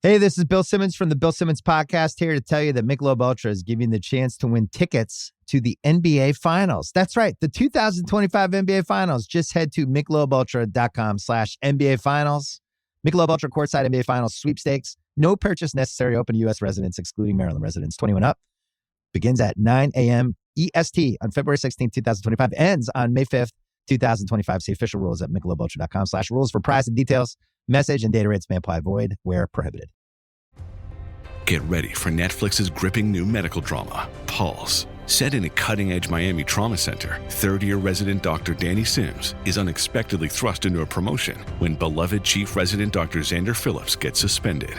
Hey, this is Bill Simmons from the Bill Simmons Podcast, here to tell you that Michelob Ultra is giving you the chance to win tickets to the NBA Finals. That's right, the 2025 NBA Finals. Just head to MichelobUltra.com/NBA Finals. Michelob Ultra courtside NBA Finals sweepstakes. No purchase necessary. Open to U.S. residents, excluding Maryland residents. 21 up. Begins at 9 a.m. EST on February 16, 2025. Ends on May 5th, 2025. See official rules at MichelobUltra.com/rules for price and details. Message and data rates may apply. Void where prohibited. Get ready for Netflix's gripping new medical drama, Pulse. Set in a cutting-edge Miami trauma center, third-year resident Dr. Danny Sims is unexpectedly thrust into a promotion when beloved chief resident Dr. Xander Phillips gets suspended.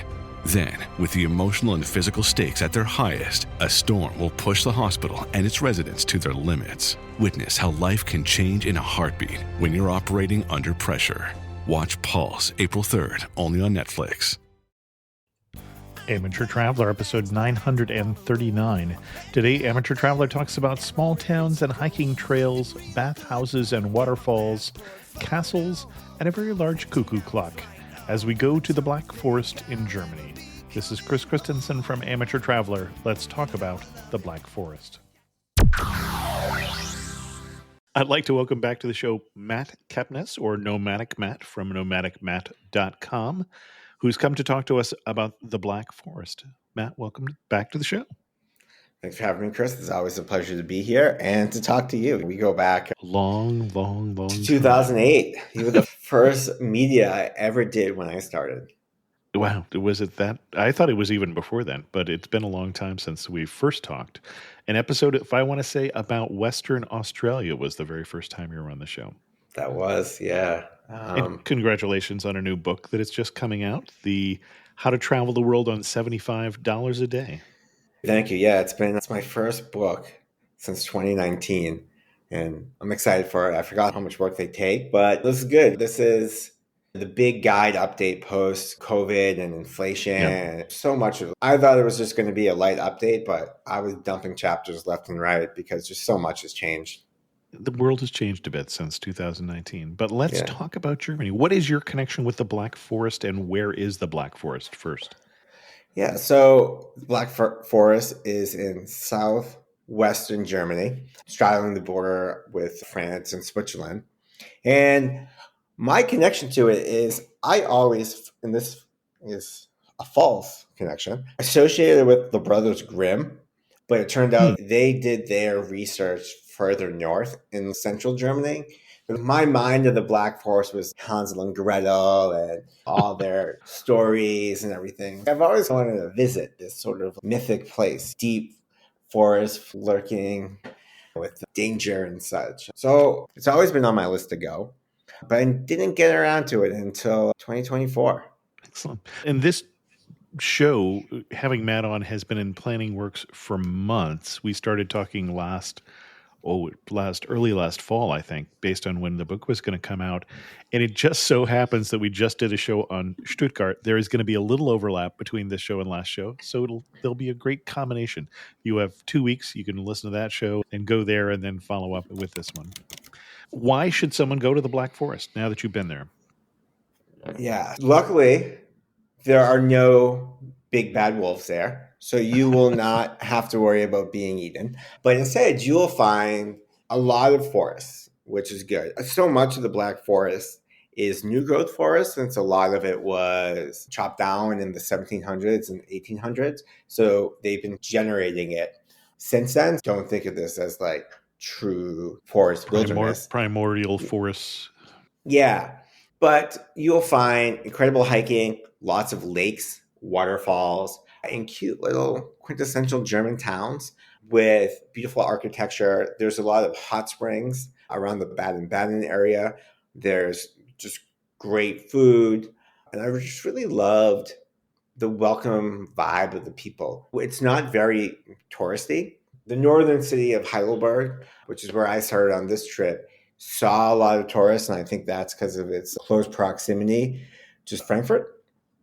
Then, with the emotional and physical stakes at their highest, a storm will push the hospital and its residents to their limits. Witness how life can change in a heartbeat when you're operating under pressure. Watch Pulse April 3rd, only on Netflix. Amateur Traveler, episode 939. Today, Amateur Traveler talks about small towns and hiking trails, bathhouses and waterfalls, castles, and a very large cuckoo clock as we go to the Black Forest in Germany. This is Chris Christensen from Amateur Traveler. Let's talk about the Black Forest. I'd like to welcome back to the show Matt Kepnes, or Nomadic Matt from nomadicmatt.com, who's come to talk to us about the Black Forest. Matt, welcome back to the show. Thanks for having me, Chris. It's always a pleasure to be here and to talk to you. We go back long to 2008. You were the first media I ever did when I started. Wow. Was it that? I thought it was even before then, but it's been a long time since we first talked. An episode, if I want to say, about Western Australia was the very first time you were on the show. That was, yeah. And congratulations on a new book that is just coming out, the How to Travel the World on $75 a Day. Thank you. Yeah, it's my first book since 2019, and I'm excited for it. I forgot how much work they take, but this is good. This is the big guide update post COVID and inflation. Yeah. So much of it. I thought it was just going to be a light update, but I was dumping chapters left and right because just so much has changed. The world has changed a bit since 2019, but let's talk about Germany. What is your connection with the Black Forest, and where is the Black Forest first? Yeah, so the Black Forest is in southwestern Germany, straddling the border with France and Switzerland. And my connection to it is I always, and this is a false connection, associated with the Brothers Grimm, but it turned out they did their research further north in central Germany. But my mind of the Black Forest was Hansel and Gretel and all their stories and everything. I've always wanted to visit this sort of mythic place, deep forest lurking with danger and such. So it's always been on my list to go, but I didn't get around to it until 2024. Excellent. And this show, having Matt on, has been in planning works for months. We started talking early last fall, I think, based on when the book was going to come out. And it just so happens that we just did a show on Stuttgart. There is going to be a little overlap between this show and last show. So there'll be a great combination. You have 2 weeks. You can listen to that show and go there and then follow up with this one. Why should someone go to the Black Forest now that you've been there? Yeah. Luckily, there are no big bad wolves there. So you will not have to worry about being eaten. But instead, you will find a lot of forests, which is good. So much of the Black Forest is new growth forest, since a lot of it was chopped down in the 1700s and 1800s. So they've been generating it since then. Don't think of this as like true forest wilderness. Primordial forests. Yeah. But you'll find incredible hiking, lots of lakes, waterfalls, and cute little quintessential German towns with beautiful architecture. There's a lot of hot springs around the Baden Baden area. There's just great food. And I just really loved the welcome vibe of the people. It's not very touristy. The northern city of Heidelberg, which is where I started on this trip, saw a lot of tourists, and I think that's because of its close proximity to Frankfurt.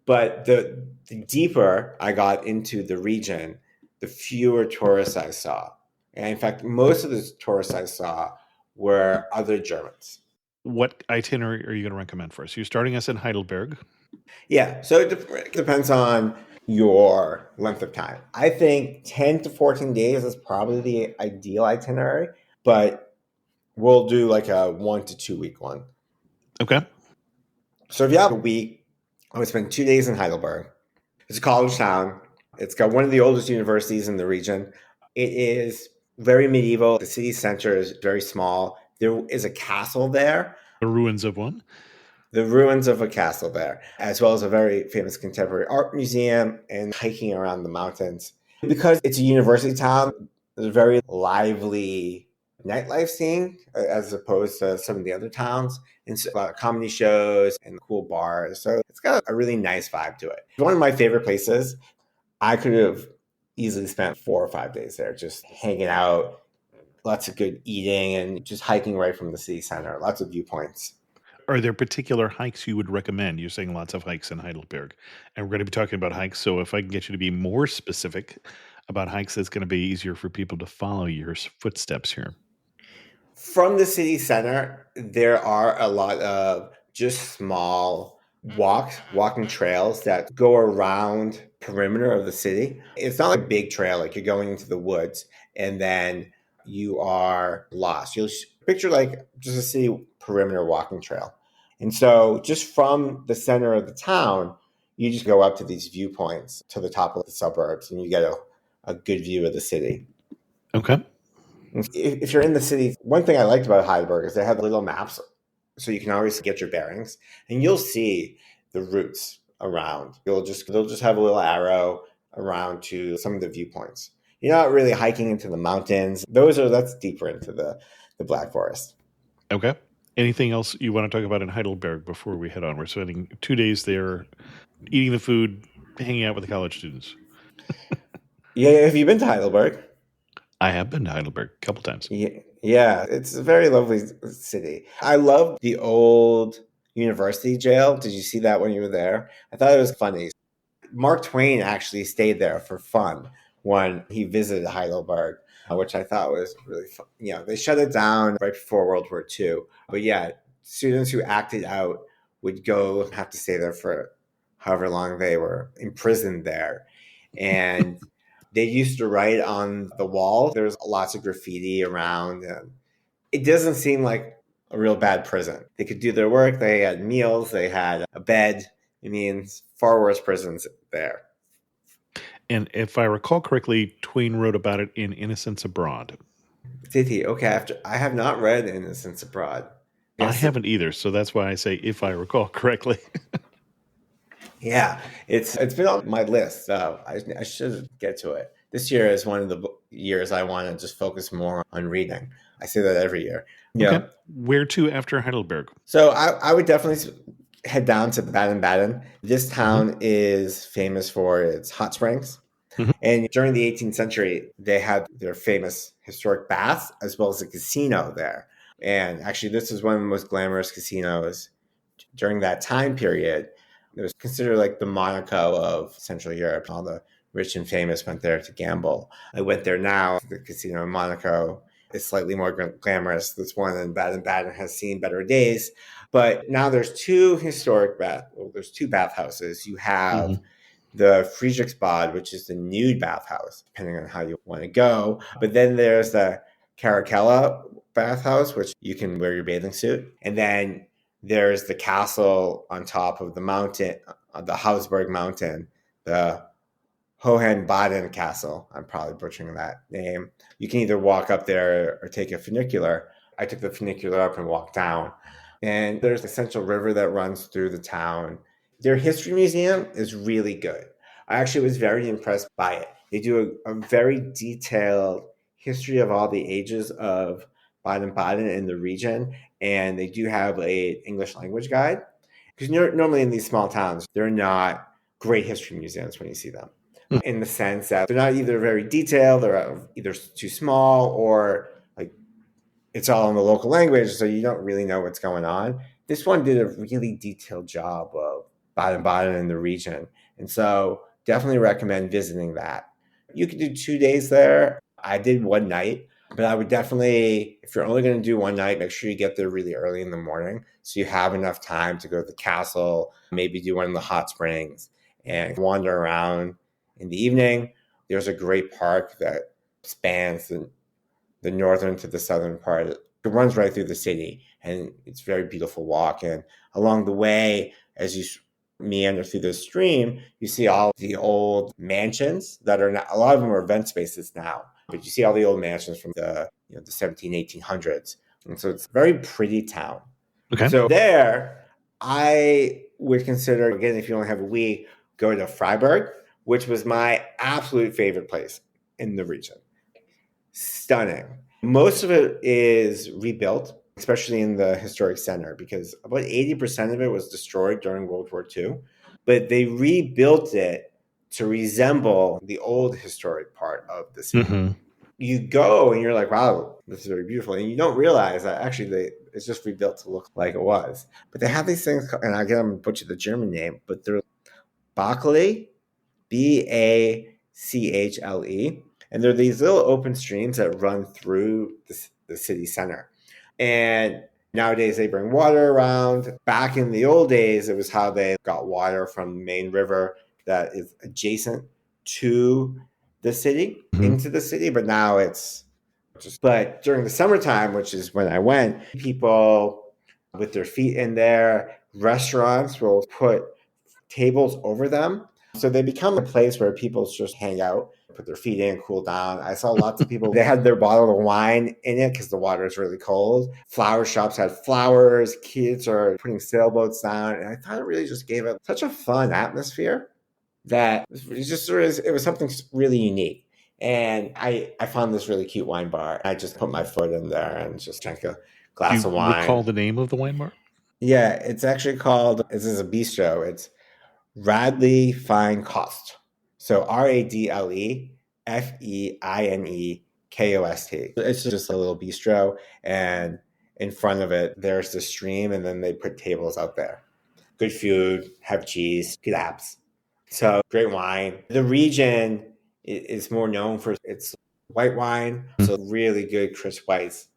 But the deeper I got into the region, the fewer tourists I saw. And in fact, most of the tourists I saw were other Germans. What itinerary are you going to recommend for us? You're starting us in Heidelberg. Yeah, so it depends on your length of time. I think 10 to 14 days is probably the ideal itinerary, but we'll do like a 1 to 2 week one. Okay. So if you have a week, I would spend 2 days in Heidelberg. It's a college town. It's got one of the oldest universities in the region. It is very medieval. The city center is very small. There is a castle there, The ruins of one. the ruins of a castle there, as well as a very famous contemporary art museum and hiking around the mountains. Because it's a university town, there's a very lively nightlife scene as opposed to some of the other towns. And so a lot of comedy shows and cool bars. So it's got a really nice vibe to it. One of my favorite places. I could have easily spent 4 or 5 days there just hanging out, lots of good eating and just hiking right from the city center, lots of viewpoints. Are there particular hikes you would recommend? You're saying lots of hikes in Heidelberg, and we're going to be talking about hikes. So if I can get you to be more specific about hikes, it's going to be easier for people to follow your footsteps here. From the city center, there are a lot of just small walking trails that go around perimeter of the city. It's not like a big trail, like you're going into the woods and then you are lost. You'll picture like just a city perimeter walking trail. And so just from the center of the town, you just go up to these viewpoints to the top of the suburbs and you get a good view of the city. Okay. If you're in the city, one thing I liked about Heidelberg is they have little maps, so you can always get your bearings, and you'll see the routes around. They'll just have a little arrow around to some of the viewpoints. You're not really hiking into the mountains. That's deeper into the Black Forest. Okay. Anything else you want to talk about in Heidelberg before we head on? We're spending 2 days there, eating the food, hanging out with the college students. Yeah, have you been to Heidelberg? I have been to Heidelberg a couple times. Yeah, it's a very lovely city. I love the old university jail. Did you see that when you were there? I thought it was funny. Mark Twain actually stayed there for fun when he visited Heidelberg, which I thought was really fun. They shut it down right before World War II. But yeah, students who acted out would go have to stay there for however long they were imprisoned there. And they used to write on the wall. There's lots of graffiti around. It doesn't seem like a real bad prison. They could do their work. They had meals. They had a bed. I mean, far worse prisons there. And if I recall correctly, Twain wrote about it in Innocents Abroad. Did he? Okay, I have not read Innocents Abroad. I haven't either, so that's why I say if I recall correctly. Yeah, it's been on my list. So I should get to it. This year is one of the years I want to just focus more on reading. I say that every year. Yeah. Okay. Where to after Heidelberg? So I would definitely head down to Baden Baden. This town is famous for its hot springs. And during the 18th century, they had their famous historic baths as well as a casino there. And actually, this is one of the most glamorous casinos during that time period. It was considered like the Monaco of Central Europe. All the rich and famous went there to gamble. I went there now. The casino in Monaco is slightly more glamorous. This one in Baden-Baden has seen better days. But now there's two bathhouses. You have the Friedrichsbad, which is the nude bathhouse, depending on how you want to go. But then there's the Caracalla bathhouse, which you can wear your bathing suit. And then there's the castle on top of the mountain, the Hausberg Mountain, the Baden Castle. I'm probably butchering that name. You can either walk up there or take a funicular. I took the funicular up and walked down. And there's the Central River that runs through the town. Their history museum is really good. I actually was very impressed by it. They do a very detailed history of all the ages of Baden-Baden in the region. And they do have an English language guide. Because normally in these small towns, they're not great history museums when you see them. In the sense that they're not either very detailed, they're either too small, or like it's all in the local language, so you don't really know what's going on. This one did a really detailed job of Baden-Baden in the region. And so definitely recommend visiting that. You could do 2 days there. I did one night. But I would definitely, if you're only going to do one night, make sure you get there really early in the morning so you have enough time to go to the castle, maybe do one of the hot springs and wander around in the evening. There's a great park that spans the northern to the southern part. It runs right through the city, and it's a very beautiful walk. And along the way, as you meander through the stream, you see all the old mansions that are not, a lot of them are event spaces now, but you see all the old mansions from the 17, 1800s. And so it's a very pretty town. Okay. So there, I would consider, again, if you only have a week, go to Freiburg, which was my absolute favorite place in the region. Stunning. Most of it is rebuilt, especially in the historic center, because about 80% of it was destroyed during World War II. But they rebuilt it to resemble the old historic part of the city. Mm-hmm. You go and you're like, wow, this is very beautiful. And you don't realize that actually it's just rebuilt to look like it was. But they have these things, and I get them butcher the German name, but they're Bachle, Bachle. And they're these little open streams that run through the city center. And nowadays they bring water around. Back in the old days, it was how they got water from the main river that is adjacent to the city, into the city. But now it's just, but during the summertime, which is when I went, people with their feet in there, restaurants will put tables over them. So they become a place where people just hang out, put their feet in, cool down. I saw lots of people, they had their bottle of wine in it because the water is really cold. Flower shops had flowers. Kids are putting sailboats down. And I thought it really just gave it such a fun atmosphere that it was something really unique. And I found this really cute wine bar. I just put my foot in there and just drank a glass of wine. Do you recall the name of the wine bar? Yeah, it's actually called, this is a bistro. It's Radley Fine Kost. So Radlefeinekost. It's just a little bistro, and in front of it, there's the stream, and then they put tables out there. Good food, have cheese, good apps. So great wine. The region is more known for its white wine, so really good crisp whites.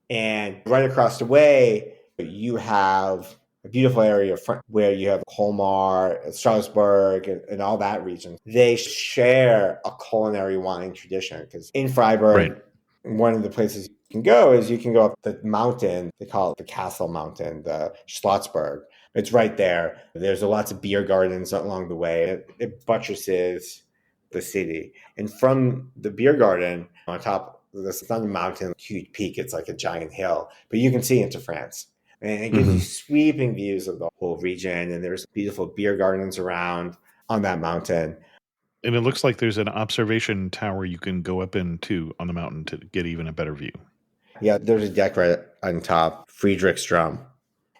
And right across the way, you have a beautiful area where you have Colmar, Strasbourg, and all that region. They share a culinary wine tradition because in Freiburg, one of the places you can go is you can go up the mountain. They call it the Castle Mountain, the Schlossberg. It's right there. There's lots of beer gardens along the way. It buttresses the city. And from the beer garden on top, it's not a mountain, huge peak. It's like a giant hill, but you can see into France. And it gives you sweeping views of the whole region. And there's beautiful beer gardens around on that mountain. And it looks like there's an observation tower you can go up into on the mountain to get even a better view. Yeah, there's a deck right on top, Friedrichsdrum.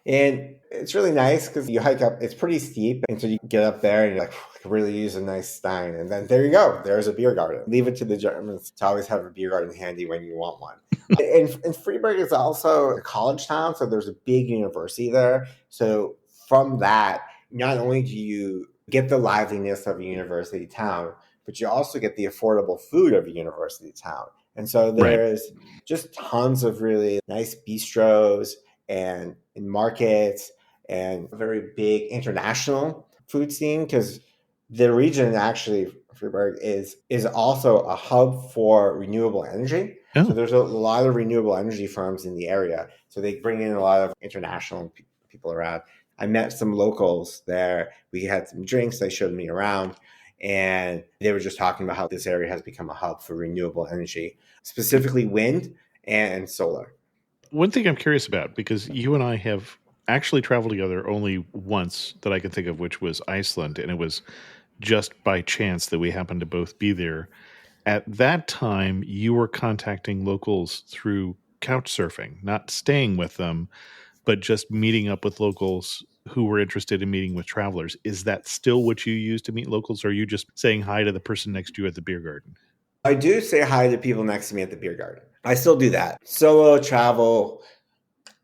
And it's really nice because you hike up, it's pretty steep. And so you get up there and you're like, I could really use a nice stein. And then there you go. There's a beer garden. Leave it to the Germans to always have a beer garden handy when you want one. And Freiburg is also a college town. So there's a big university there. So from that, not only do you get the liveliness of a university town, but you also get the affordable food of a university town. And so there's just tons of really nice bistros and markets and a very big international food scene because the region actually, Freiburg, is also a hub for renewable energy. Oh. So there's a lot of renewable energy firms in the area. So they bring in a lot of international people around. I met some locals there. We had some drinks. They showed me around. And they were just talking about how this area has become a hub for renewable energy, specifically wind and solar. One thing I'm curious about, because you and I have actually traveled together only once that I can think of, which was Iceland. And it was just by chance that we happened to both be there. At that time, you were contacting locals through couch surfing, not staying with them, but just meeting up with locals who were interested in meeting with travelers. Is that still what you use to meet locals, or are you just saying hi to the person next to you at the beer garden? I do say hi to people next to me at the beer garden. I still do that. Solo travel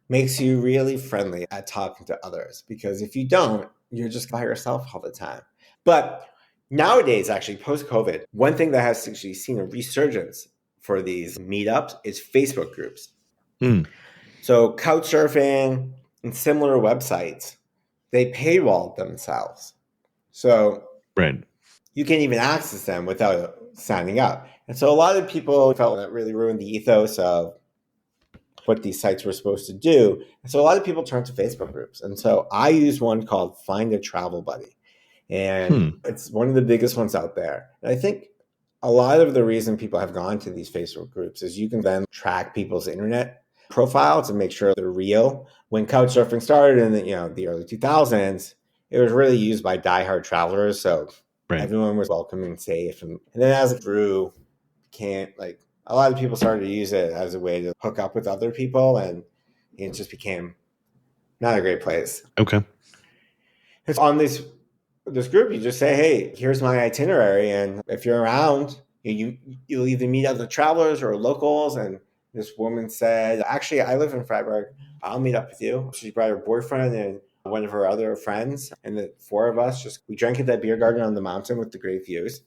makes you really friendly at talking to others, because if you don't, you're just by yourself all the time. But nowadays, actually, post-COVID, one thing that has actually seen a resurgence for these meetups is Facebook groups. Hmm. So Couchsurfing and similar websites, they paywall themselves. So Right. you can't even access them without signing up. And so a lot of people felt that really ruined the ethos of what these sites were supposed to do. And so a lot of people turned to Facebook groups. And so I use one called Find a Travel Buddy. And it's one of the biggest ones out there. And I think a lot of the reason people have gone to these Facebook groups is you can then track people's internet profiles and make sure they're real. When Couchsurfing started in the early 2000s, it was really used by diehard travelers. So everyone was welcome and safe. And then as it grew, a lot of people started to use it as a way to hook up with other people, and it just became not a great place. Okay. It's on this group, you just say, hey, here's my itinerary, and if you're around, you'll either meet other travelers or locals. And this woman said, actually, I live in Freiburg. I'll meet up with you. She brought her boyfriend and one of her other friends, and the four of us we drank at that beer garden on the mountain with the great views.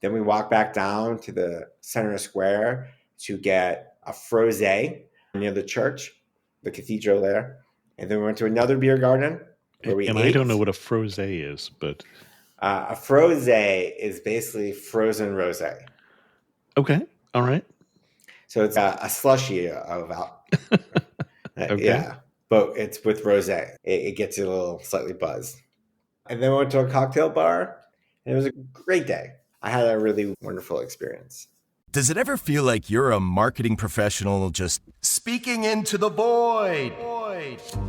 Then we walked back down to the center square to get a frosé near the church, the cathedral there. And then we went to another beer garden where we ate. I don't know what a frosé is, but... a frosé is basically frozen rosé. Okay. All right. So it's a slushy of Okay. Yeah, but it's with rosé. It gets you a little slightly buzzed. And then we went to a cocktail bar, and it was a great day. I had a really wonderful experience. Does it ever feel like you're a marketing professional just speaking into the void?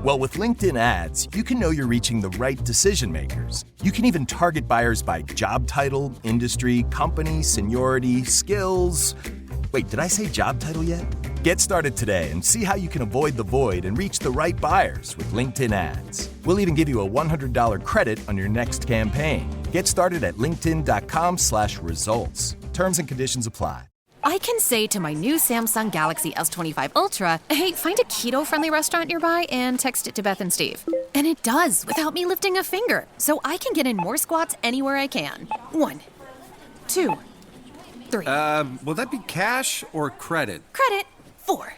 Well, with LinkedIn ads, you can know you're reaching the right decision makers. You can even target buyers by job title, industry, company, seniority, skills. Wait, did I say job title yet? Get started today and see how you can avoid the void and reach the right buyers with LinkedIn ads. We'll even give you a $100 credit on your next campaign. Get started at linkedin.com/results. Terms and conditions apply. I can say to my new Samsung Galaxy S25 Ultra, hey, find a keto-friendly restaurant nearby and text it to Beth and Steve. And it does without me lifting a finger. So I can get in more squats anywhere I can. 1, 2, 3. Will that be cash or credit? Credit. 4.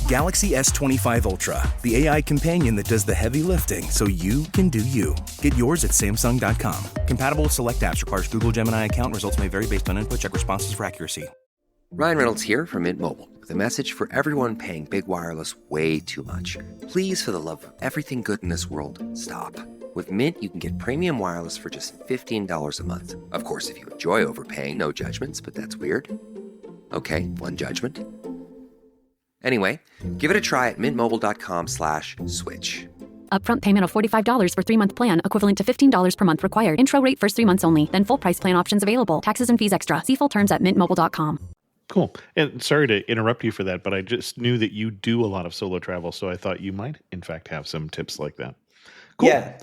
Galaxy S25 Ultra, the AI companion that does the heavy lifting so you can do you. Get yours at Samsung.com. Compatible with select apps. Requires Google Gemini account. Results may vary based on input. Check responses for accuracy. Ryan Reynolds here from Mint Mobile with a message for everyone paying big wireless way too much. Please, for the love of everything good in this world, stop. With Mint, you can get premium wireless for just $15 a month. Of course, if you enjoy overpaying, no judgments, but that's weird. Okay, one judgment. Anyway, give it a try at mintmobile.com/switch. Upfront payment of $45 for 3-month plan, equivalent to $15 per month required. Intro rate first 3 months only. Then full price plan options available. Taxes and fees extra. See full terms at mintmobile.com. Cool. And sorry to interrupt you for that, but I just knew that you do a lot of solo travel, so I thought you might, in fact, have some tips like that. Cool. Yeah.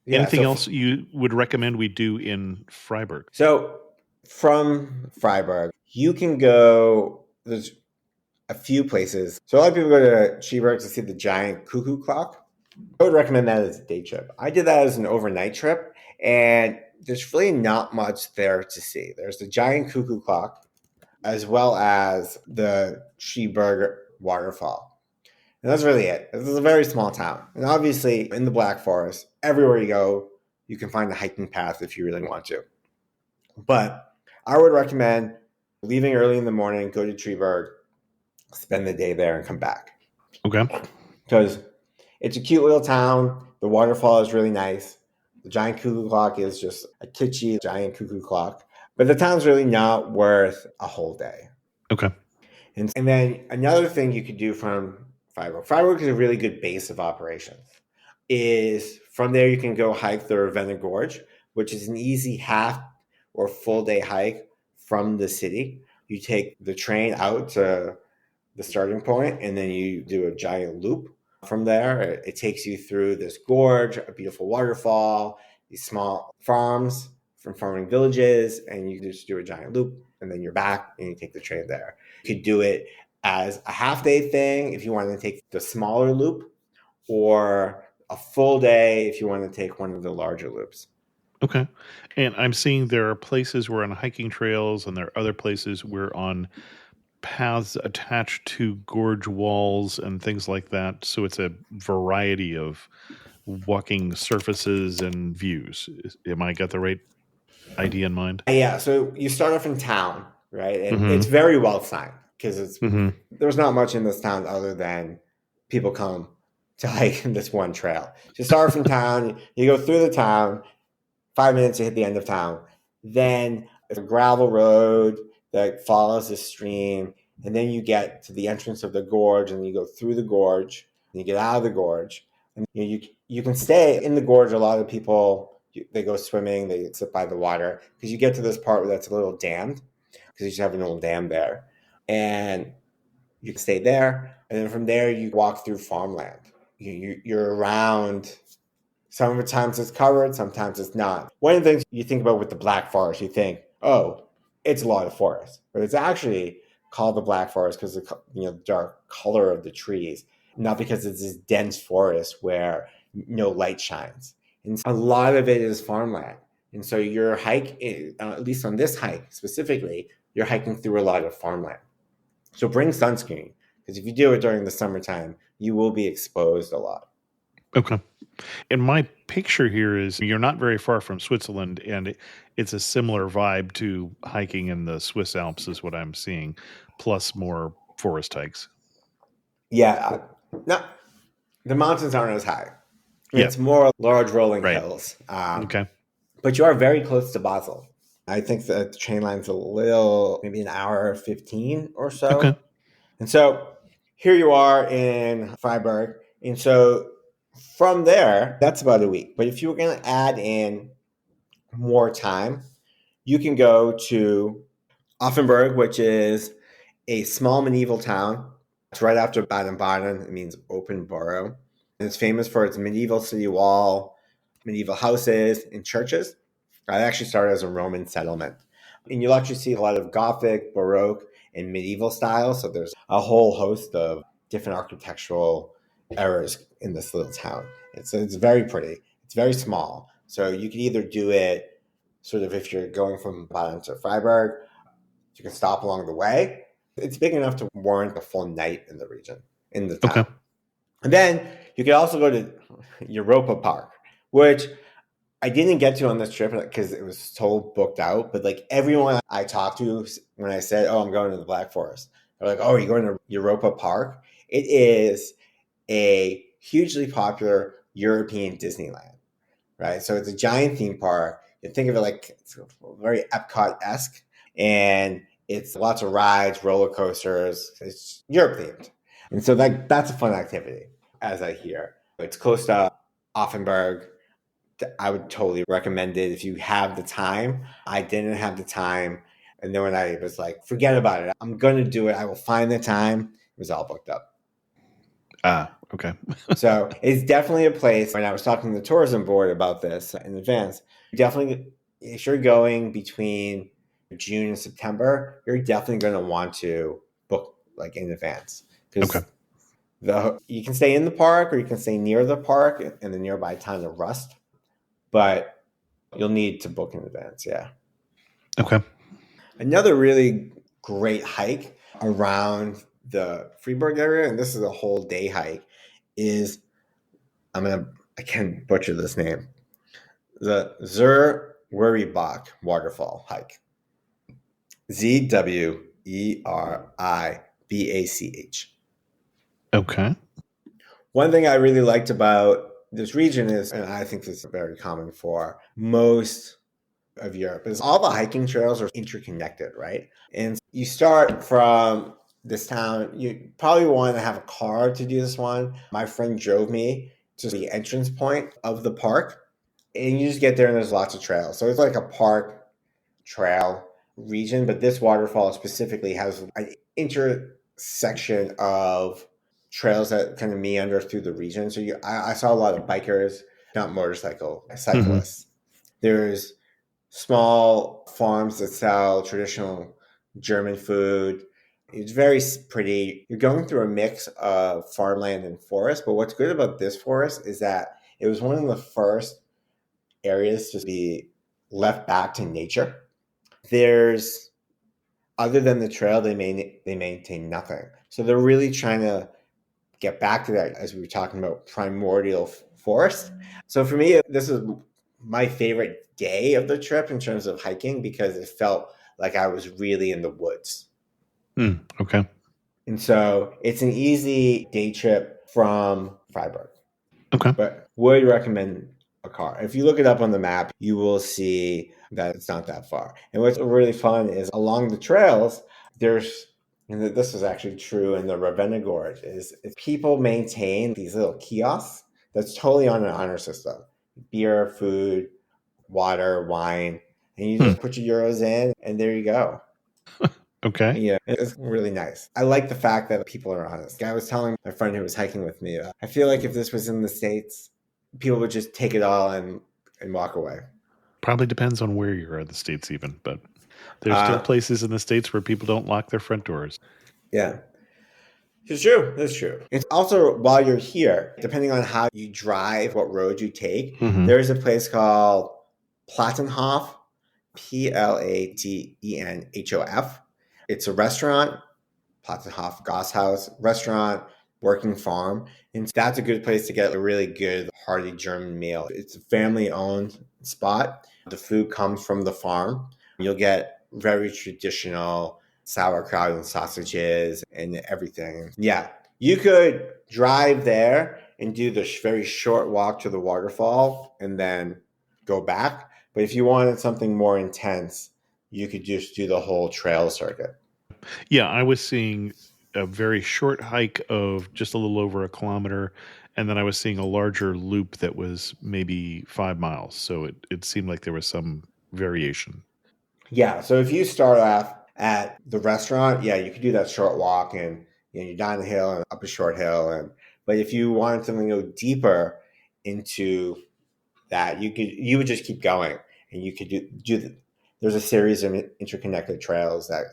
Anything else you would recommend we do in Freiburg? So from Freiburg, you can go, there's a few places. So a lot of people go to Schieberg to see the giant cuckoo clock. I would recommend that as a day trip. I did that as an overnight trip, and there's really not much there to see. There's the giant cuckoo clock, as well as the Schieberg waterfall. And that's really it. This is a very small town. And obviously, in the Black Forest, everywhere you go, you can find a hiking path if you really want to. But I would recommend leaving early in the morning, go to Schieberg, spend the day there, and come back. Okay. Because it's a cute little town. The waterfall is really nice. The giant cuckoo clock is just a kitschy giant cuckoo clock. But the town's really not worth a whole day. Okay. And then another thing you could do from Freiburg. Freiburg is a really good base of operations. Is from there you can go hike the Ravenna Gorge, which is an easy half or full day hike from the city. You take the train out to the starting point, and then you do a giant loop from there. It takes you through this gorge, a beautiful waterfall, these small farms from farming villages, and you just do a giant loop, and then you're back, and you take the train there. You could do it as a half-day thing if you want to take the smaller loop, or a full day if you want to take one of the larger loops. Okay. And I'm seeing there are places we're on hiking trails, and there are other places we're on paths attached to gorge walls and things like that. So it's a variety of walking surfaces and views. Am I got the right idea in mind? Yeah, so you start off in town, right? And Mm-hmm. it's very well timed because Mm-hmm. there's not much in this town other than people come to hike this one trail. So you start from town, you go through the town, 5 minutes to hit the end of town. Then it's a gravel road that follows the stream, and then you get to the entrance of the gorge, and you go through the gorge, and you get out of the gorge. And you can stay in the gorge. A lot of people, they go swimming, they sit by the water, because you get to this part where that's a little dammed, because you just have an old dam there. And you can stay there, and then from there you walk through farmland. You're around. Some of the times it's covered, sometimes it's not. One of the things you think about with the Black Forest, you think, oh, it's a lot of forest, but it's actually called the Black Forest because of the dark color of the trees, not because it's this dense forest where no light shines. And a lot of it is farmland, and so your hike, at least on this hike specifically, you're hiking through a lot of farmland. So bring sunscreen, because if you do it during the summertime, you will be exposed a lot. Okay. And my picture here is you're not very far from Switzerland, and it's a similar vibe to hiking in the Swiss Alps is what I'm seeing, plus more forest hikes. Yeah. No, the mountains aren't as high. Yeah. It's more large rolling hills. Okay. But you are very close to Basel. I think the train line's a little, maybe an hour 15 or so. Okay. And so here you are in Freiburg. And so from there, that's about a week. But if you were going to add in more time, you can go to Offenburg, which is a small medieval town. It's right after Baden Baden. It means open borough. And it's famous for its medieval city wall, medieval houses, and churches. It actually started as a Roman settlement. And you'll actually see a lot of Gothic, Baroque, and medieval styles. So there's a whole host of different architectural eras in this little town. It's very pretty. It's very small. So you could either do it sort of if you're going from Baden to Freiburg, you can stop along the way. It's big enough to warrant a full night in the region, in the town. Okay. And then you could also go to Europa Park, which I didn't get to on this trip because it was totally booked out. But like everyone I talked to, when I said, "Oh, I'm going to the Black Forest," they're like, "Oh, are you going to Europa Park?" It is a hugely popular European Disneyland, right? So it's a giant theme park. You think of it like it's very Epcot-esque, and it's lots of rides, roller coasters. It's Europe themed, and so that's a fun activity, as I hear. It's close to Offenburg. I would totally recommend it if you have the time. I didn't have the time. And then when I was like, forget about it, I'm going to do it. I will find the time. It was all booked up. Okay. So it's definitely a place. When I was talking to the tourism board about this in advance, definitely, if you're going between June and September, you're definitely going to want to book like in advance. Because you can stay in the park or you can stay near the park in the nearby town of Rust. But you'll need to book in advance, yeah. Okay. Another really great hike around the Freiburg area, and this is a whole day hike, is I can't butcher this name. The Zur Weribach waterfall hike. Zweribach. Okay. One thing I really liked about this region is, and I think this is very common for most of Europe, is all the hiking trails are interconnected, right? And you start from this town, you probably want to have a car to do this one. My friend drove me to the entrance point of the park, and you just get there and there's lots of trails. So it's like a park trail region, but this waterfall specifically has an intersection of trails that kind of meander through the region. So I saw a lot of bikers, not cyclists. Mm-hmm. There's small farms that sell traditional German food. It's very pretty. You're going through a mix of farmland and forest. But what's good about this forest is that it was one of the first areas to be left back to nature. There's other than the trail, they maintain nothing. So they're really trying to get back to that, as we were talking about, primordial forest. So for me, this is my favorite day of the trip in terms of hiking because it felt like I was really in the woods. Okay. And so it's an easy day trip from Freiburg. Okay. But would recommend a car. If you look it up on the map, you will see that it's not that far. And what's really fun is along the trails, and this is actually true in the Ravenna Gorge, is people maintain these little kiosks that's totally on an honor system. Beer, food, water, wine, and you just put your euros in and there you go. Okay. Yeah, it's really nice. I like the fact that people are honest. I was telling my friend who was hiking with me, I feel like if this was in the States, people would just take it all and walk away. Probably depends on where you're in the States even, but there's still places in the States where people don't lock their front doors. Yeah. It's true. That's true. It's also, while you're here, depending on how you drive, what road you take, there's a place called Plattenhof, Platenhof. It's a restaurant, Plattenhof Gasthaus restaurant, working farm. And that's a good place to get a really good, hearty German meal. It's a family-owned spot. The food comes from the farm. You'll get very traditional sauerkraut and sausages and everything. Yeah, you could drive there and do the very short walk to the waterfall and then go back. But if you wanted something more intense, you could just do the whole trail circuit. Yeah, I was seeing a very short hike of just a little over a kilometer, and then I was seeing a larger loop that was maybe 5 miles. So it seemed like there was some variation. Yeah, so if you start off at the restaurant, yeah, you could do that short walk and you're down the hill and up a short hill. But if you wanted something to go deeper into that, you would just keep going, and you could there's a series of interconnected trails that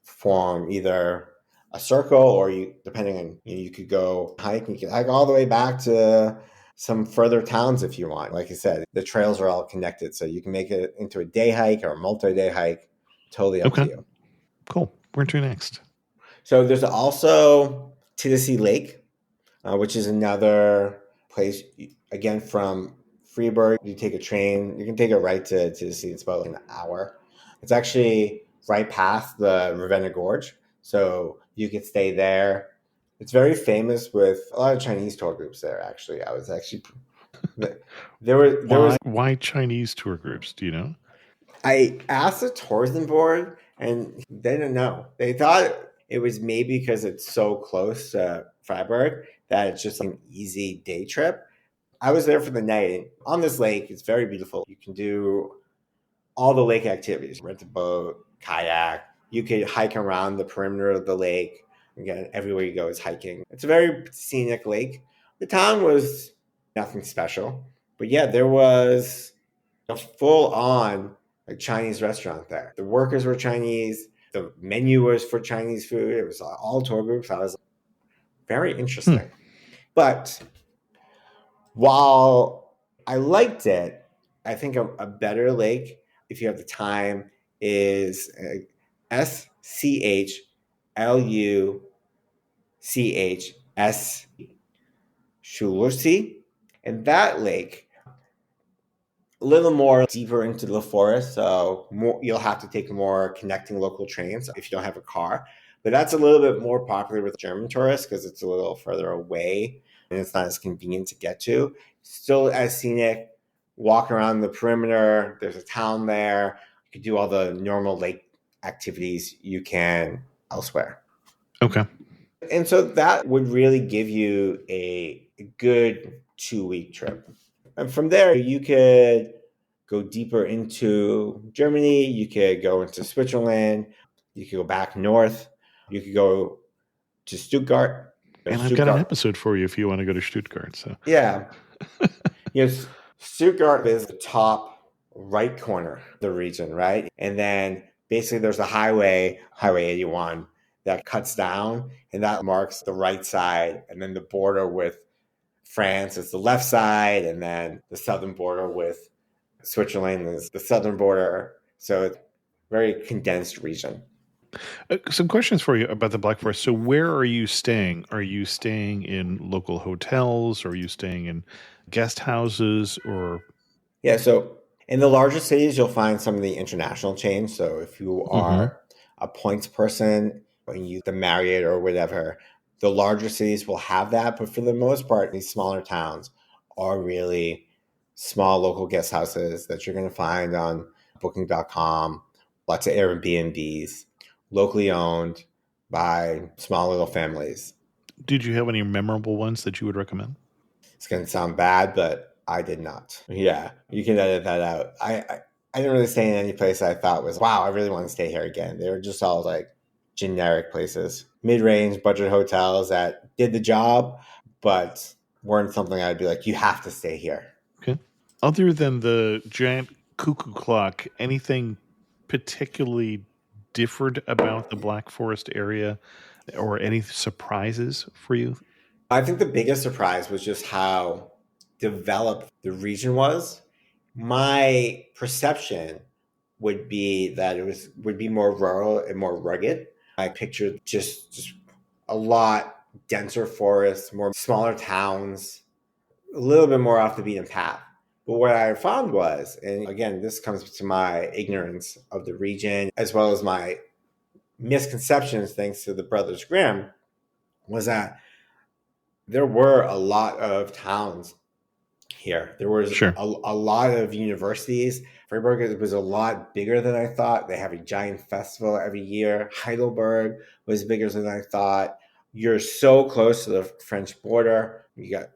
form either a circle or depending on, you could go hike, and you could hike all the way back to some further towns if you want. Like I said, the trails are all connected, so you can make it into a day hike or a multi-day hike. Totally up to you. Cool. Where to next? So there's also Titisee Lake, which is another place. Again, from Freiburg, you take a train. You can take it right to Titisee. It's about an hour. It's actually right past the Ravenna Gorge, so you could stay there. It's very famous with a lot of Chinese tour groups there. Actually, I was actually Why Chinese tour groups? Do you know? I asked the tourism board, and they didn't know. They thought it was maybe because it's so close to Freiburg that it's just an easy day trip. I was there for the night. On this lake, it's very beautiful. You can do all the lake activities, rent a boat, kayak. You could hike around the perimeter of the lake. Again, everywhere you go is hiking. It's a very scenic lake. The town was nothing special. But yeah, there was a full-on Chinese restaurant there. The workers were Chinese. The menu was for Chinese food. It was all tour groups. That was very interesting. But while I liked it, I think a better lake, if you have the time, is Schluchsee, Schluchsee. And that lake, a little more deeper into the forest, so you'll have to take more connecting local trains if you don't have a car. But that's a little bit more popular with German tourists because it's a little further away and it's not as convenient to get to. Still as scenic. Walk around the perimeter. There's a town there. You can do all the normal lake activities you can elsewhere. Okay. And so that would really give you a good 2-week trip. And from there, you could go deeper into Germany. You could go into Switzerland. You could go back north. You could go to Stuttgart. And I've got an episode for you if you want to go to Stuttgart. So yeah. Yes, Stuttgart is the top right corner of the region, right? And then basically there's a Highway 81, that cuts down, and that marks the right side. And then the border with France is the left side, and then the southern border with Switzerland is the southern border. So it's a very condensed region. Some questions for you about the Black Forest. So where are you staying? Are you staying in local hotels? Are you staying in guest houses or? Yeah, so in the larger cities, you'll find some of the international chains. So if you Mhm. are a points person, when you the Marriott or whatever, the larger cities will have that. But for the most part, these smaller towns are really small local guest houses that you're going to find on booking.com, lots of Airbnbs, locally owned by small little families. Did you have any memorable ones that you would recommend? It's going to sound bad, but I did not. Yeah, you can edit that out. I didn't really stay in any place I thought was, wow, I really want to stay here again. They were just all like generic places, mid-range budget hotels that did the job, but weren't something I'd be like, you have to stay here. Okay. Other than the giant cuckoo clock, anything particularly different about the Black Forest area or any surprises for you? I think the biggest surprise was just how developed the region was. My perception would be that would be more rural and more rugged. I pictured just a lot denser forests, more smaller towns, a little bit more off the beaten path. But what I found was, and again, this comes to my ignorance of the region as well as my misconceptions, thanks to the Brothers Grimm, was that there were a lot of towns here. There was Sure. a lot of universities. Freiburg was a lot bigger than I thought. They have a giant festival every year. Heidelberg was bigger than I thought. You're so close to the French border. You got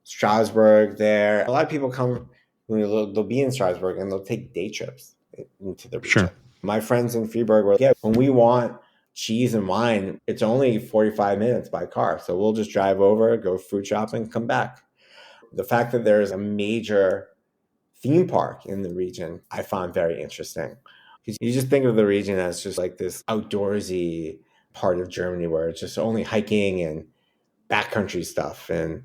Strasbourg there. A lot of people come, they'll be in Strasbourg and they'll take day trips into the region. Sure. My friends in Freiburg were like, yeah, when we want cheese and wine, it's only 45 minutes by car. So we'll just drive over, go food shopping, come back. The fact that there's a major theme park in the region, I found very interesting. You just think of the region as just like this outdoorsy part of Germany where it's just only hiking and backcountry stuff and,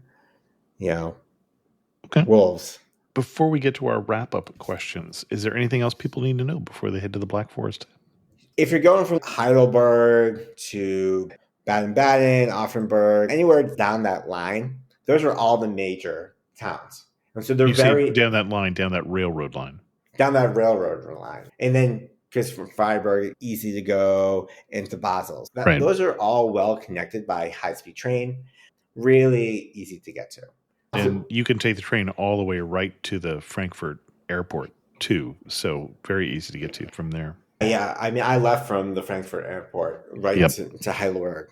Okay. wolves. Before we get to our wrap-up questions, is there anything else people need to know before they head to the Black Forest? If you're going from Heidelberg to Baden Baden, Offenburg, anywhere down that line, those are all the major towns. And so they're You say very down that railroad line. down that railroad line. And then because from Freiburg, easy to go into Basel. Right. Those are all well connected by high-speed train, really easy to get to. And you can take the train all the way right to the Frankfurt airport too. So very easy to get to from there. Yeah, I mean, I left from the Frankfurt airport right Yep. to Heidelberg.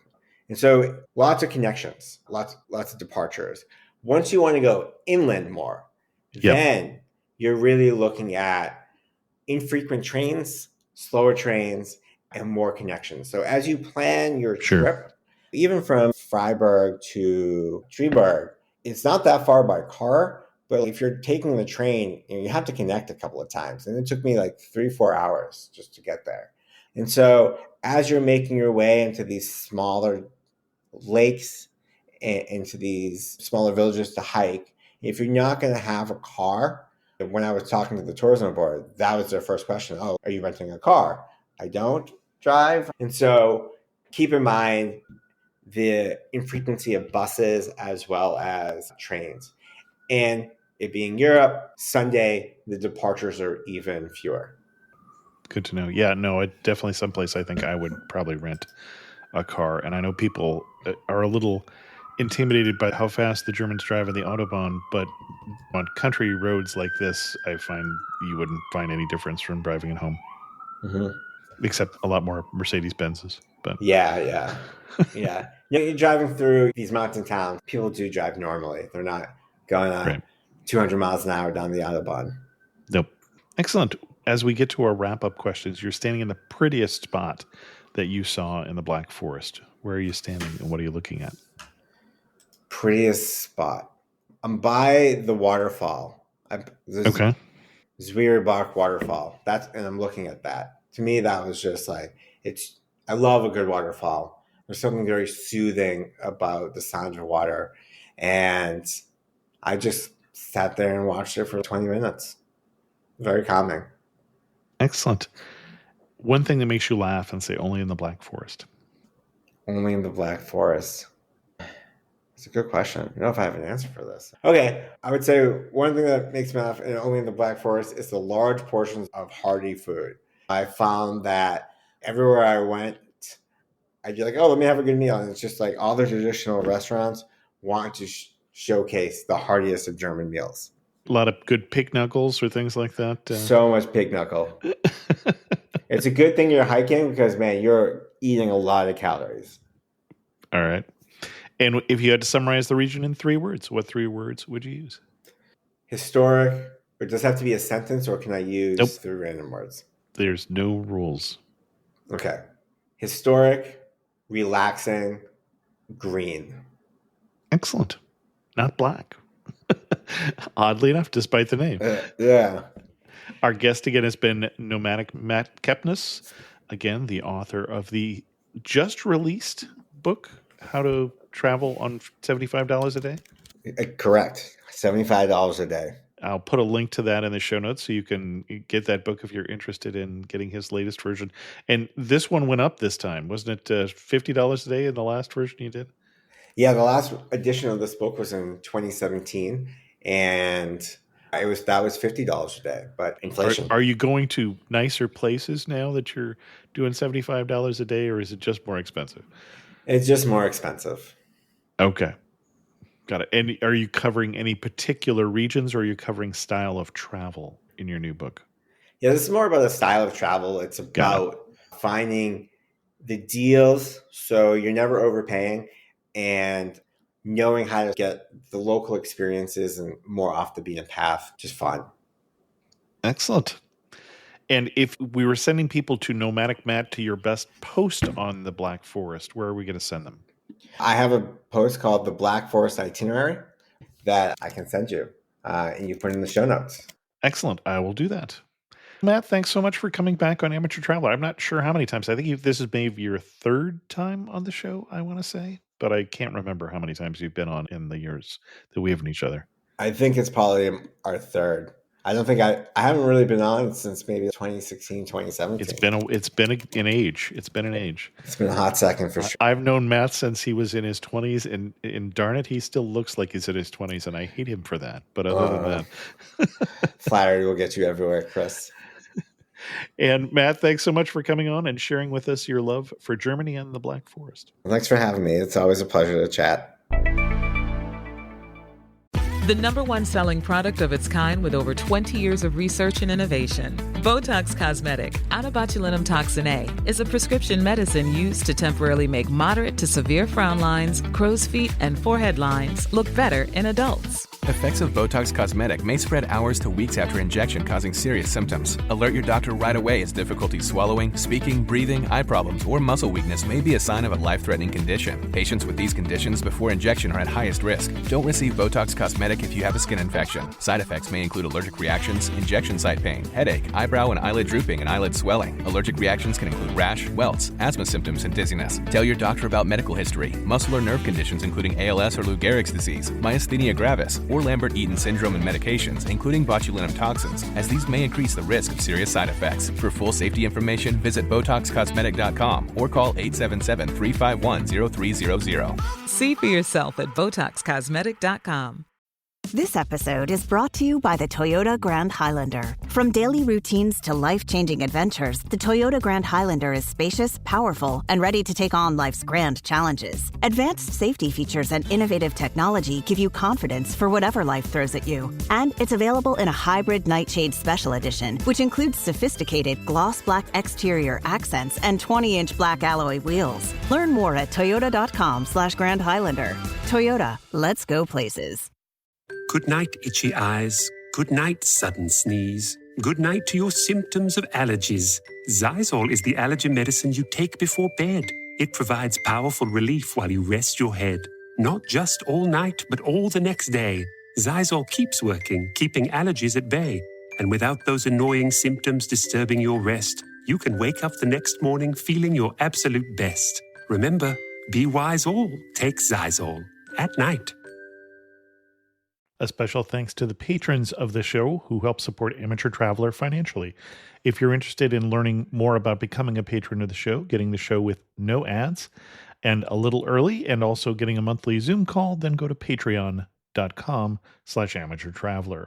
And so lots of connections, lots of departures. Once you want to go inland more, then you're really looking at infrequent trains, slower trains, and more connections. So as you plan your trip, even from Freiburg to Triberg, it's not that far by car, but if you're taking the train, you have to connect a couple of times. And it took me like 3-4 hours just to get there. And so as you're making your way into these smaller lakes and into these smaller villages to hike, if you're not going to have a car, when I was talking to the tourism board, that was their first question. Oh, are you renting a car? I don't drive. And so keep in mind the infrequency of buses as well as trains. And it being Europe, Sunday, the departures are even fewer. Good to know. Yeah, no, it definitely someplace I think I would probably rent a car. And I know people are a little intimidated by how fast the Germans drive on the Autobahn, but on country roads like this, I find you wouldn't find any difference from driving at home. Mm-hmm. Except a lot more Mercedes-Benzes. But yeah. You're driving through these mountain towns. People do drive normally. They're not going 200 miles an hour down the Autobahn. Nope. Excellent. As we get to our wrap-up questions, you're standing in the prettiest spot that you saw in the Black Forest. Where are you standing and what are you looking at? Prettiest spot. I'm by the waterfall. Okay. Zwierbach waterfall. And I'm looking at that. To me, that was just like, I love a good waterfall. There's something very soothing about the sound of water. And I just sat there and watched it for 20 minutes. Very calming. Excellent. One thing that makes you laugh and say only in the Black Forest. Only in the Black Forest. It's a good question. I don't know if I have an answer for this. Okay, I would say one thing that makes me laugh and only in the Black Forest is the large portions of hearty food. I found that everywhere I went, I'd be like, oh, let me have a good meal. And it's just like all the traditional restaurants want to showcase the heartiest of German meals. A lot of good pig knuckles or things like that. So much pig knuckle. It's a good thing you're hiking because, man, you're eating a lot of calories. All right. And if you had to summarize the region in 3 words, what 3 words would you use? Historic. Or does it have to be a sentence, or can I use 3 random words? There's no rules. Okay. Historic, relaxing, green. Excellent. Not black. Oddly enough, despite the name. Yeah. Our guest again has been Nomadic Matt Kepnes, again, the author of the just released book, How to Travel on $75 a Day? Correct. $75 a day. I'll put a link to that in the show notes so you can get that book if you're interested in getting his latest version. And this one went up this time. Wasn't it $50 a day in the last version you did? Yeah, the last edition of this book was in 2017, and that was $50 a day. But inflation. Are you going to nicer places now that you're doing $75 a day, or is it just more expensive? It's just more expensive. Okay. Got it. And are you covering any particular regions, or are you covering style of travel in your new book? Yeah, this is more about the style of travel. It's about finding the deals so you're never overpaying, and knowing how to get the local experiences and more off the beaten path. Just fun. Excellent. And if we were sending people to Nomadic Matt to your best post on the Black Forest, where are we going to send them? I have a post called the Black Forest Itinerary that I can send you, and you put in the show notes. Excellent. I will do that. Matt, thanks so much for coming back on Amateur Traveler. I'm not sure how many times. I think this is maybe your 3rd time on the show, I want to say, but I can't remember how many times you've been on in the years that we have known each other. I think it's probably our 3rd. I don't think I haven't really been on since maybe 2016, 2017. It's been an age. It's been an age. It's been a hot second for sure. I've known Matt since he was in his 20s, and darn it, he still looks like he's in his 20s, and I hate him for that. But other than that, flattery will get you everywhere, Chris. And Matt, thanks so much for coming on and sharing with us your love for Germany and the Black Forest. Thanks for having me. It's always a pleasure to chat. The #1 selling product of its kind with over 20 years of research and innovation. Botox Cosmetic, out of botulinum toxin A, is a prescription medicine used to temporarily make moderate to severe frown lines, crow's feet, and forehead lines look better in adults. Effects of Botox Cosmetic may spread hours to weeks after injection, causing serious symptoms. Alert your doctor right away as difficulty swallowing, speaking, breathing, eye problems, or muscle weakness may be a sign of a life-threatening condition. Patients with these conditions before injection are at highest risk. Don't receive Botox Cosmetic if you have a skin infection. Side effects may include allergic reactions, injection site pain, headache, eyebrow and eyelid drooping, and eyelid swelling. Allergic reactions can include rash, welts, asthma symptoms, and dizziness. Tell your doctor about medical history, muscle or nerve conditions including ALS or Lou Gehrig's disease, myasthenia gravis, or Lambert-Eaton syndrome, and medications, including botulinum toxins, as these may increase the risk of serious side effects. For full safety information, visit BotoxCosmetic.com or call 877-351-0300. See for yourself at BotoxCosmetic.com. This episode is brought to you by the Toyota Grand Highlander. From daily routines to life-changing adventures, the Toyota Grand Highlander is spacious, powerful, and ready to take on life's grand challenges. Advanced safety features and innovative technology give you confidence for whatever life throws at you. And it's available in a hybrid Nightshade Special Edition, which includes sophisticated gloss black exterior accents and 20-inch black alloy wheels. Learn more at toyota.com/Grand Highlander. Toyota, let's go places. Good night, itchy eyes. Good night, sudden sneeze. Good night to your symptoms of allergies. Xyzal is the allergy medicine you take before bed. It provides powerful relief while you rest your head. Not just all night, but all the next day. Xyzal keeps working, keeping allergies at bay. And without those annoying symptoms disturbing your rest, you can wake up the next morning feeling your absolute best. Remember, be wise all. Take Xyzal. At night. A special thanks to the patrons of the show who help support Amateur Traveler financially. If you're interested in learning more about becoming a patron of the show, getting the show with no ads and a little early, and also getting a monthly Zoom call, then go to patreon.com/amateurtraveler.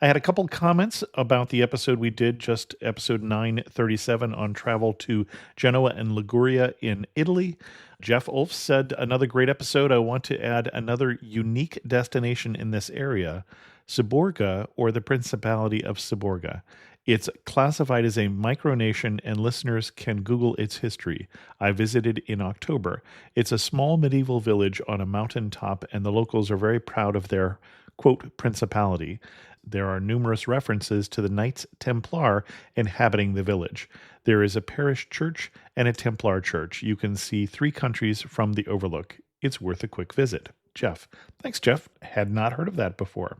I had a couple comments about the episode we did, just episode 937 on travel to Genoa and Liguria in Italy. Jeff Ulf said, another great episode. I want to add another unique destination in this area, Seborga, or the Principality of Seborga. It's classified as a micronation, and listeners can Google its history. I visited in October. It's a small medieval village on a mountain top, and the locals are very proud of their, quote, principality. There are numerous references to the Knights Templar inhabiting the village. There is a parish church and a Templar church. You can see 3 countries from the overlook. It's worth a quick visit. Jeff. Thanks, Jeff. Had not heard of that before.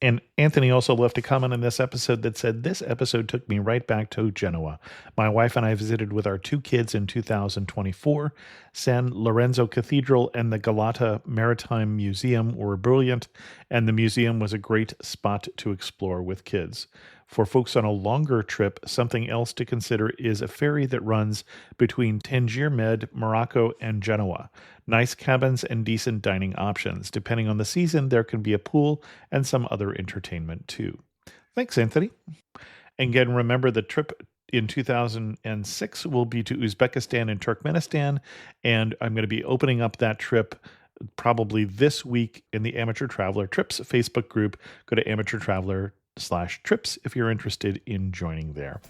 And Anthony also left a comment on this episode that said, this episode took me right back to Genoa. My wife and I visited with our 2 kids in 2024. San Lorenzo Cathedral and the Galata Maritime Museum were brilliant, and the museum was a great spot to explore with kids. For folks on a longer trip, something else to consider is a ferry that runs between Tangier Med, Morocco, and Genoa. Nice cabins and decent dining options. Depending on the season, there can be a pool and some other entertainment too. Thanks, Anthony. And again, remember the trip in 2006 will be to Uzbekistan and Turkmenistan, and I'm going to be opening up that trip probably this week in the Amateur Traveler Trips Facebook group. Go to amateurtraveler.com/trips if you're interested in joining there.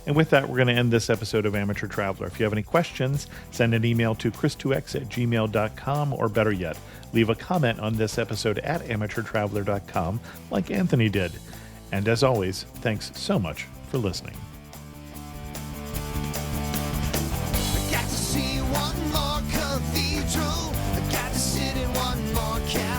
And with that, we're going to end this episode of Amateur Traveler. If you have any questions, send an email to chris2x@gmail.com, or better yet, leave a comment on this episode at amateurtraveler.com like Anthony did. And as always, thanks so much for listening. I got to see one more cathedral. I got to sit in one more castle.